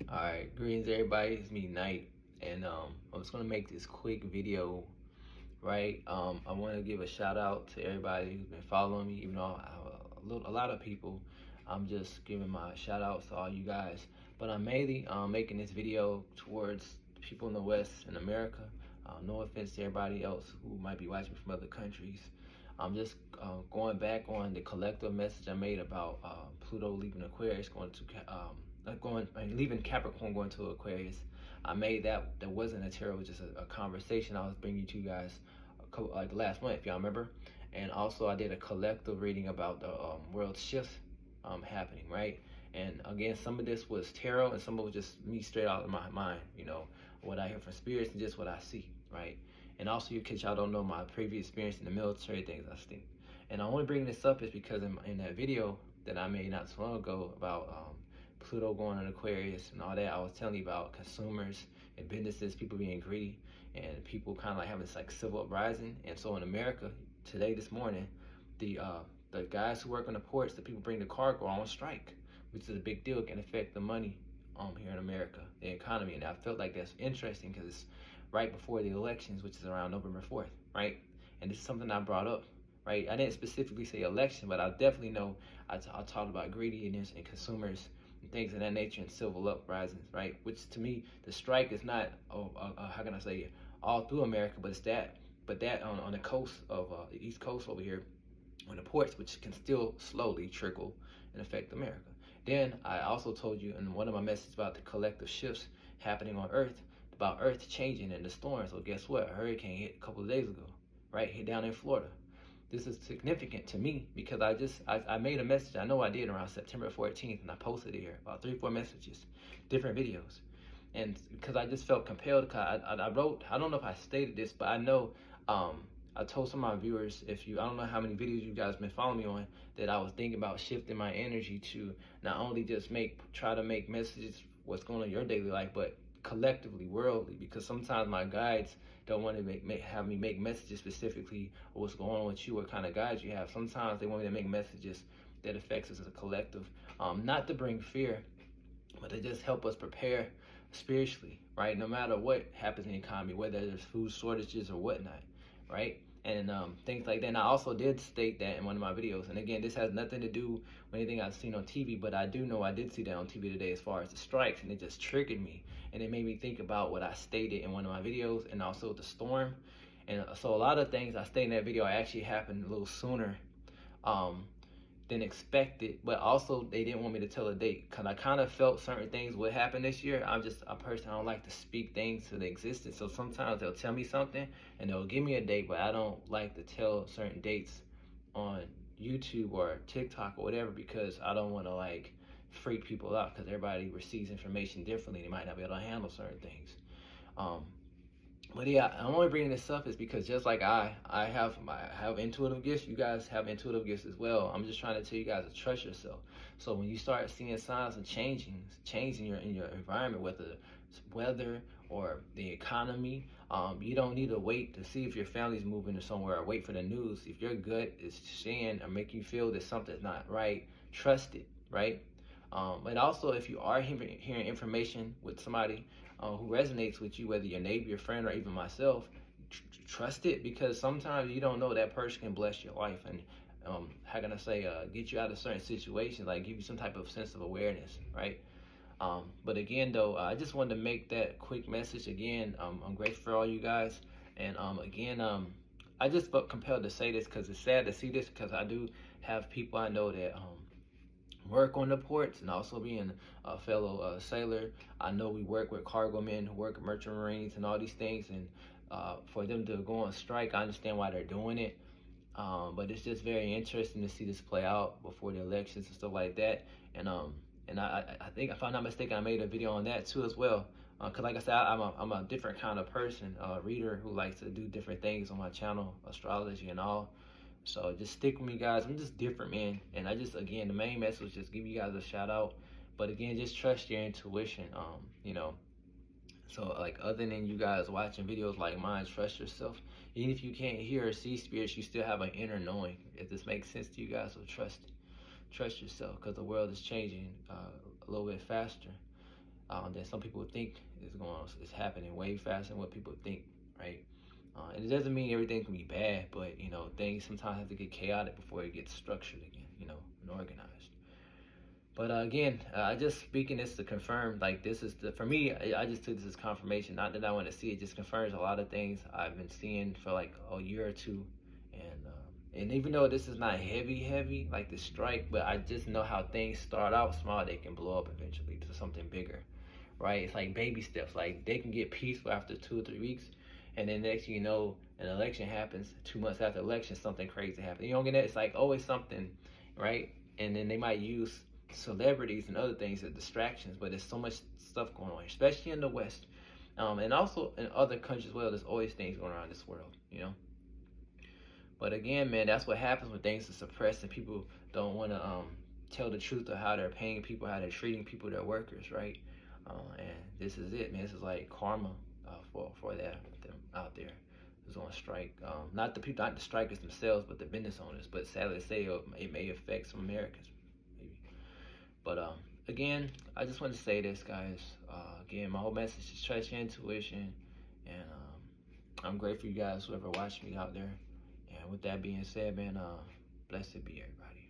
Alright, greetings everybody, it's me Knight, and I was gonna make this quick video, right? I wanna give a shout out to everybody who's been following me, even though a lot of people. I'm just giving my shout outs to all you guys. But I'm mainly making this video towards people in the West in America. No offense to everybody else who might be watching from other countries. I'm just going back on the collective message I made about Pluto leaving Aquarius, leaving Capricorn, going to Aquarius. I made that wasn't a tarot, it was just a conversation I was bringing to you guys like last month, if y'all remember. And also I did a collective reading about the world shifts happening, right? And again, some of this was tarot and some of it was just me straight out of my mind, what I hear from spirits and just what I see, right? And also, in case y'all don't know my previous experience in the military, things I've seen. And I only bring this up is because in that video that I made not so long ago about Pluto going on Aquarius and all that, I was telling you about consumers and businesses, people being greedy, and people kind of like having this like civil uprising. And so in America today, this morning, the guys who work on the ports, the people bring the cargo, are on strike, which is a big deal. It can affect the money here in America, the economy. And I felt like that's interesting because it's right before the elections, which is around November 4th, right? And this is something I brought up, right? I didn't specifically say election, but I definitely know I talked about greediness and consumers and things of that nature and civil uprisings, right? Which to me, the strike is not, how can I say it, all through America, but it's that. But that on the coast of the East Coast over here, on the ports, which can still slowly trickle and affect America. Then I also told you in one of my messages about the collective shifts happening on Earth, about Earth changing and the storms. So guess what? A hurricane hit a couple of days ago, right? Hit down in Florida. This is significant to me because I made a message. I know I did around September 14th, and I posted it here about 3-4 messages, different videos. And because I just felt compelled, because I wrote, I don't know if I stated this, but I know I told some of my viewers, I don't know how many videos you guys been following me on, that I was thinking about shifting my energy to not only just try to make messages what's going on in your daily life, but collectively, worldly, because sometimes my guides don't want to have me make messages specifically or what's going on with you, what kind of guides you have. Sometimes they want me to make messages that affects us as a collective, not to bring fear, but to just help us prepare spiritually, right? No matter what happens in the economy, whether there's food shortages or whatnot, right? And things like that. And I also did state that in one of my videos. And again, this has nothing to do with anything I've seen on TV, but I do know I did see that on TV today as far as the strikes, and it just triggered me. And it made me think about what I stated in one of my videos and also the storm. And so a lot of things I stated in that video actually happened a little sooner than expected, but also they didn't want me to tell a date because I kind of felt certain things would happen this year. I'm just a person, I don't like to speak things to the existence. So sometimes they'll tell me something and they'll give me a date, but I don't like to tell certain dates on YouTube or TikTok or whatever because I don't want to like freak people out because everybody receives information differently. They might not be able to handle certain things. But yeah, I'm only bringing this up is because just like I have intuitive gifts. You guys have intuitive gifts as well. I'm just trying to tell you guys to trust yourself. So when you start seeing signs of changing in your environment, whether it's weather or the economy, you don't need to wait to see if your family's moving to somewhere or wait for the news. If your gut is saying or making you feel that something's not right, trust it, right? And also, if you are hearing information with somebody who resonates with you, whether your neighbor, your friend, or even myself, trust it because sometimes you don't know that person can bless your life and how can I say, get you out of certain situations, like give you some type of sense of awareness, right? But again, though, I just wanted to make that quick message. Again, I'm grateful for all you guys, and again, I just felt compelled to say this because it's sad to see this because I do have people I know that work on the ports, and also being a fellow sailor, I know we work with cargo men who work at merchant marines and all these things, and for them to go on strike, I understand why they're doing it, but it's just very interesting to see this play out before the elections and stuff like that. And I think, if I'm not mistaken, I made a video on that too as well, because like I said, I'm a different kind of person, a reader who likes to do different things on my channel, astrology and all. So just stick with me, guys. I'm just different, man. And I just, again, the main message was just give you guys a shout out. But again, just trust your intuition. You know. So like, other than you guys watching videos like mine, trust yourself. Even if you can't hear or see spirits, you still have an inner knowing. If this makes sense to you guys, so trust yourself, because the world is changing a little bit faster. that some people think is happening way faster than what people think, right? And it doesn't mean everything can be bad, but you know, things sometimes have to get chaotic before it gets structured again, you know, and organized. But again, I just speaking this to confirm, like this is for me, I just took this as confirmation. Not that I want to see it, just confirms a lot of things I've been seeing for like a year or two. And even though this is not heavy like the strike, but I just know how things start out small, they can blow up eventually to something bigger, right? It's like baby steps. Like they can get peaceful after 2 or 3 weeks, and then next thing you know, an election happens. 2 months after election, something crazy happens. You don't get that? It's like always something, right? And then they might use celebrities and other things as distractions, but there's so much stuff going on, especially in the West, and also in other countries as well. There's always things going on in this world, you know. But again, man, that's what happens when things are suppressed and people don't want to tell the truth of how they're paying people, how they're treating people, their workers, right? And this is it, man. This is like karma for that them out there who's on strike. Not the people, not the strikers themselves, but the business owners. But sadly to say, it may affect some Americans, maybe. But again, I just want to say this, guys. Again, my whole message is trust your intuition, and I'm grateful for you guys, whoever watched me out there. And with that being said, man, blessed be everybody.